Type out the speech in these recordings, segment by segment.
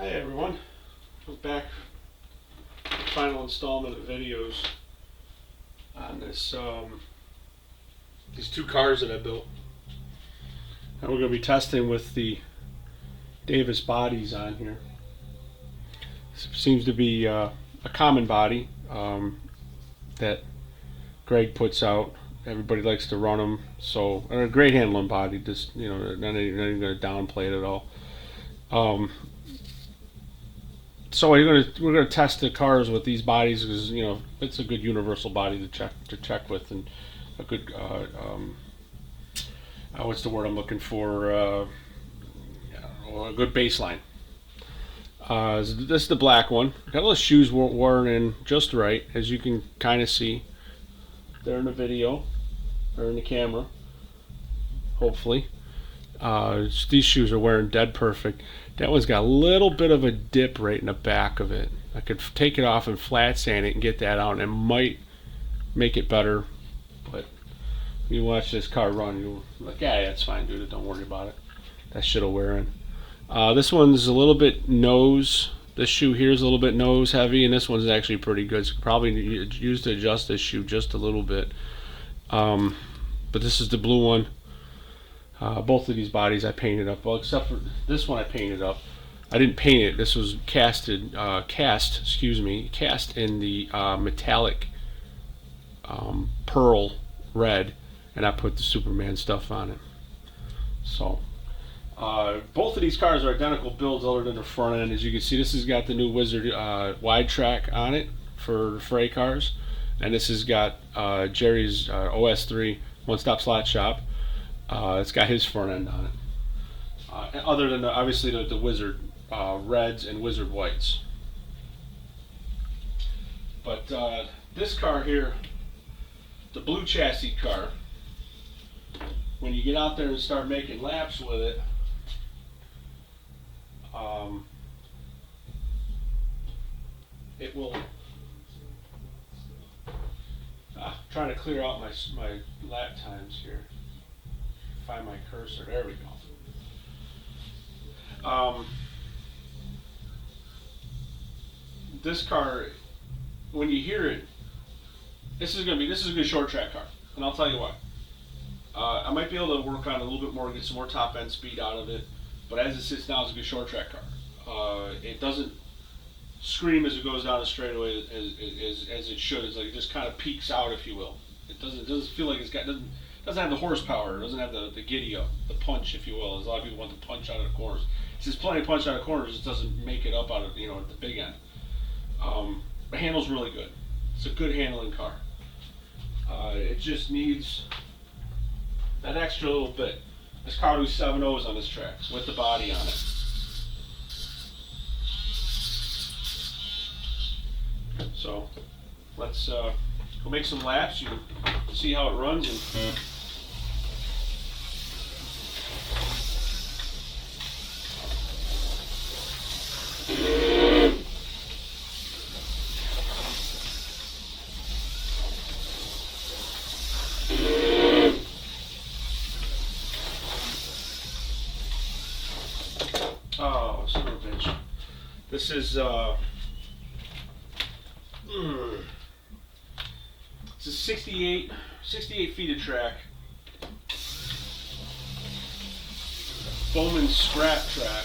Hi everyone, I'm back with the final installment of videos on this these two cars that I built. And we're going to be testing with the Davis bodies on here. This seems to be a common body that Greg puts out. Everybody likes to run them, so a great handling body. Just not even going to downplay it at all. So we're gonna test the cars with these bodies because it's a good universal body to check with, and a good what's the word I'm looking for? A good baseline. This is the black one. Got all the shoes worn in just right, as you can kind of see there in the video or in the camera. Hopefully, these shoes are wearing dead perfect. That one's got a little bit of a dip right in the back of it. I could take it off and flat sand it and get that out, and it might make it better. But you watch this car run, you're like, yeah, that's fine, dude. Don't worry about it. That shit'll wear in. This one's a little bit nose. This shoe here is a little bit nose heavy, and this one's actually pretty good. So probably use to adjust this shoe just a little bit. But this is the blue one. Both of these bodies I painted up. Well, except for this one I painted up. I didn't paint it. This was cast in the metallic pearl red, and I put the Superman stuff on it. So both of these cars are identical builds other than the front end. As you can see, this has got the new Wizard wide track on it for Fray cars, and this has got Jerry's OS3 one-stop slot shop. It's got his front end on it. Other than obviously the Wizard reds and Wizard whites. But this car here, the blue chassis car, when you get out there and start making laps with it, it will. Trying to clear out my lap times here. Find my cursor. There we go. This car, when you hear it, this is a good short track car, and I'll tell you why. I might be able to work on it a little bit more, get some more top end speed out of it, but as it sits now, it's a good short track car. It doesn't scream as it goes down the straightaway as it should. It's like it just kind of peaks out, if you will. It doesn't feel like doesn't have the horsepower, it doesn't have the giddy up, the punch, if you will. As a lot of people want to punch out of the corners. There's plenty of punch out of corners, it just doesn't make it up out of at the big end. The handle's really good. It's a good handling car. It just needs that extra little bit. This car was 7.0s on this track with the body on it. So let's go make some laps. You can see how it runs and. Oh, son of a bitch. This is it's a 68 feet of track. Bowman scrap track.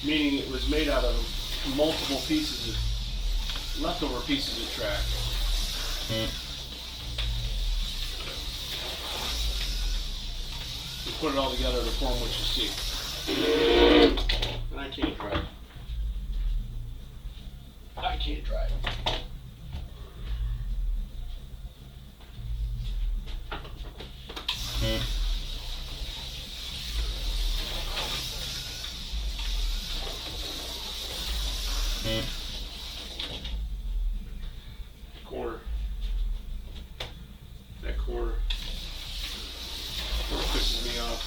Meaning it was made out of multiple pieces of leftover pieces of track. We put it all together to form what you see. And I can't drive. I can't drive. Corner. That corner. That pisses me off.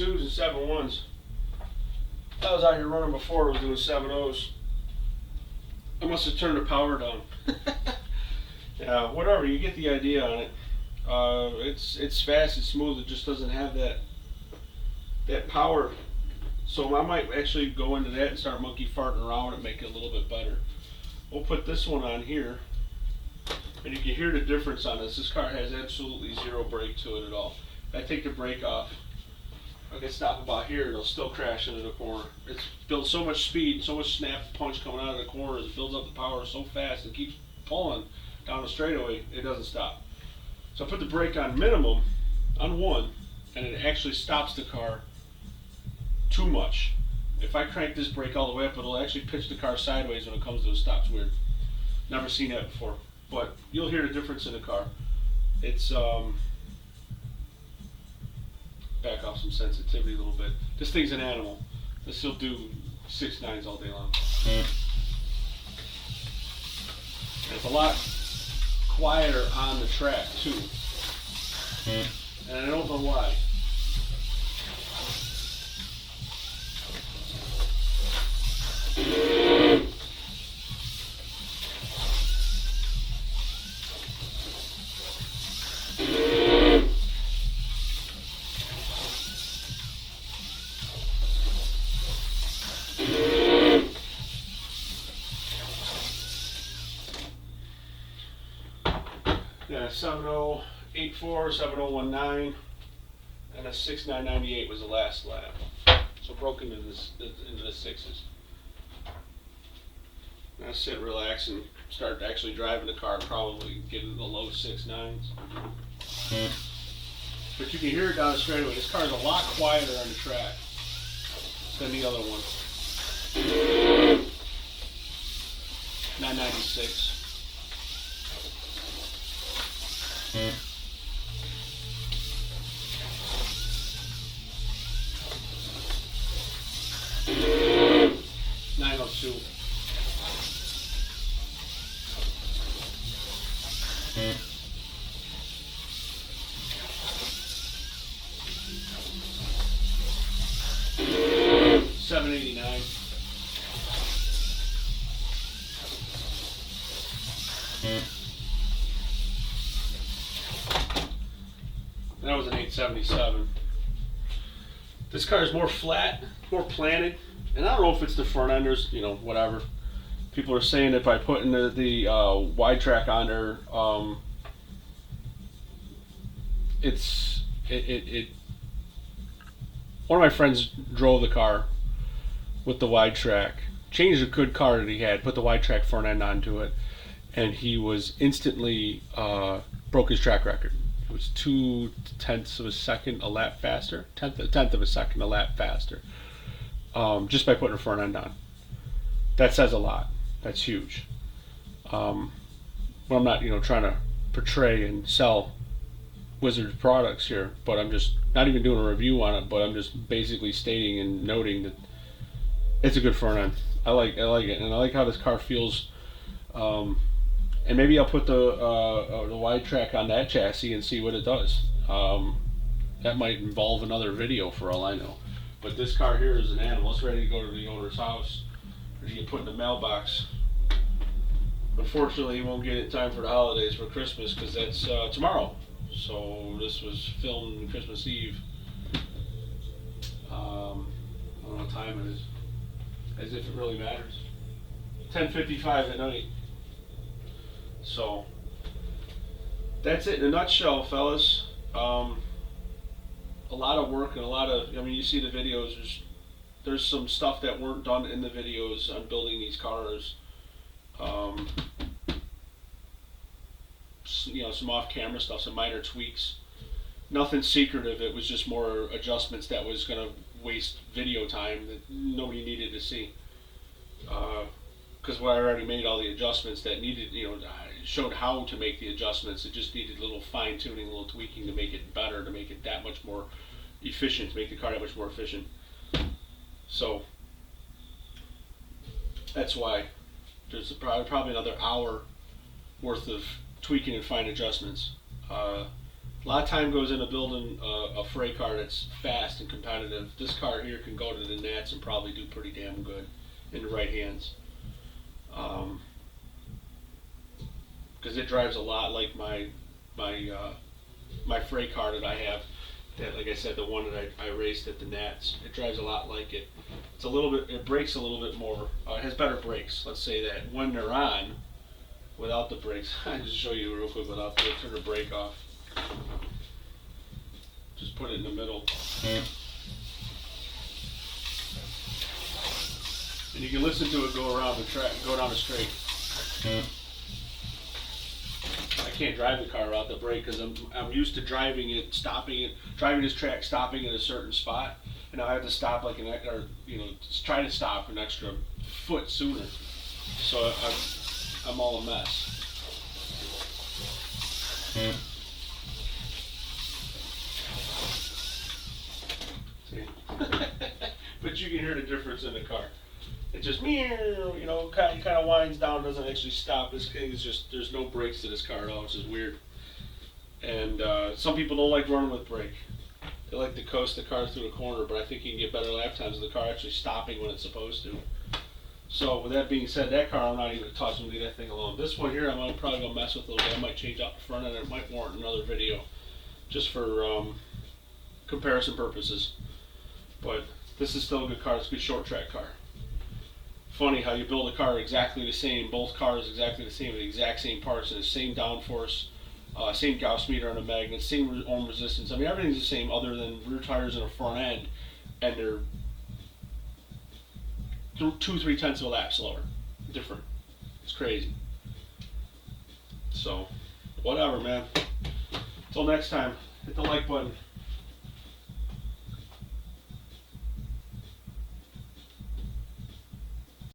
7.2s and 7.1s. I was out here running before. I was doing 7.0s. I must have turned the power down. Yeah, whatever. You get the idea on it. It's fast. It's smooth. It just doesn't have that power. So I might actually go into that and start monkey farting around and make it a little bit better. We'll put this one on here, and you can hear the difference on this. This car has absolutely zero brake to it at all. If I take the brake off, I can stop about here, it'll still crash into the corner. It's built so much speed, so much snap punch coming out of the corners. It builds up the power so fast, it keeps pulling down the straightaway, it doesn't stop. So I put the brake on minimum on 1, and it actually stops the car too much. If I crank this brake all the way up, it'll actually pitch the car sideways when it comes to a stop. It's weird. Never seen that before. But you'll hear the difference in the car. It's back off some sensitivity a little bit. This thing's an animal. This will do 6.9s all day long. And it's a lot quieter on the track too. And I don't know why. Yeah, 7084, 7019, and a 6998 was the last lap. So broke into the 6s. Now sit, relax, and start actually driving the car. Probably get into the low 6.9s. But you can hear it down the straightaway. This car is a lot quieter on the track than the other one. 996. Mm. 902. Mm. 789. Mm. That was an 877. This car is more flat, more planted, and I don't know if it's the front enders, you know, whatever. People are saying that by putting the wide track on there, it. One of my friends drove the car with the wide track, changed a good car that he had, put the wide track front end onto it, and he was instantly broke his track record. It was 0.2 of a second a lap faster, tenth of a second a lap faster, just by putting a front end on. That says a lot. That's huge. Well, I'm not, trying to portray and sell Wizard products here, but I'm just not even doing a review on it. But I'm just basically stating and noting that it's a good front end. I like it, and I like how this car feels. And maybe I'll put the wide track on that chassis and see what it does. That might involve another video for all I know. But this car here is an animal. It's ready to go to the owner's house or to get put in the mailbox. Unfortunately, you won't get it in time for the holidays for Christmas because that's tomorrow. So this was filmed Christmas Eve. I don't know what time it is. As if it really matters. 10:55 at night. So that's it in a nutshell, fellas. A lot of work and a lot of, you see the videos. There's some stuff that weren't done in the videos on building these cars. Some off-camera stuff, some minor tweaks. Nothing secretive. It was just more adjustments that was going to waste video time that nobody needed to see. Because I already made all the adjustments that needed, showed how to make the adjustments. It just needed a little fine-tuning, a little tweaking to make it better, to make it that much more efficient, to make the car that much more efficient. So that's why there's probably another hour worth of tweaking and fine adjustments. A lot of time goes into building a freight car that's fast and competitive. This car here can go to the nats and probably do pretty damn good in the right hands. Because it drives a lot like my freight car that I have. That, like I said, the one that I raced at the Nats, it drives a lot like it. It's a little bit, it brakes a little bit more. It has better brakes. Let's say that when they're on, without the brakes. I'll just show you real quick without the turn the brake off. Just put it in the middle. And you can listen to it go around the track, go down the straight. I can't drive the car without the brake because I'm used to driving it, driving this track, stopping at a certain spot, and now I have to stop like try to stop an extra foot sooner. So I'm all a mess. See? But you can hear the difference in the car. It just kind of winds down, doesn't actually stop. This thing is just, there's no brakes to this car at all, which is weird. And some people don't like running with brake. They like to coast the car through the corner, but I think you can get better lap times with the car actually stopping when it's supposed to. So with that being said, that car I'm not even tossing to leave that thing alone. This one here I'm probably going to mess with a little bit. I might change out the front end, and it might warrant another video just for comparison purposes. But this is still a good car. It's a good short track car. Funny how you build a car exactly the same, both cars exactly the same, with the exact same parts and the same downforce, same Gauss meter on the magnet, same ohm resistance. I mean, everything's the same other than rear tires and a front end, and they're 2-3 tenths of a lap slower. Different. It's crazy. So, whatever, man. Until next time, hit the like button.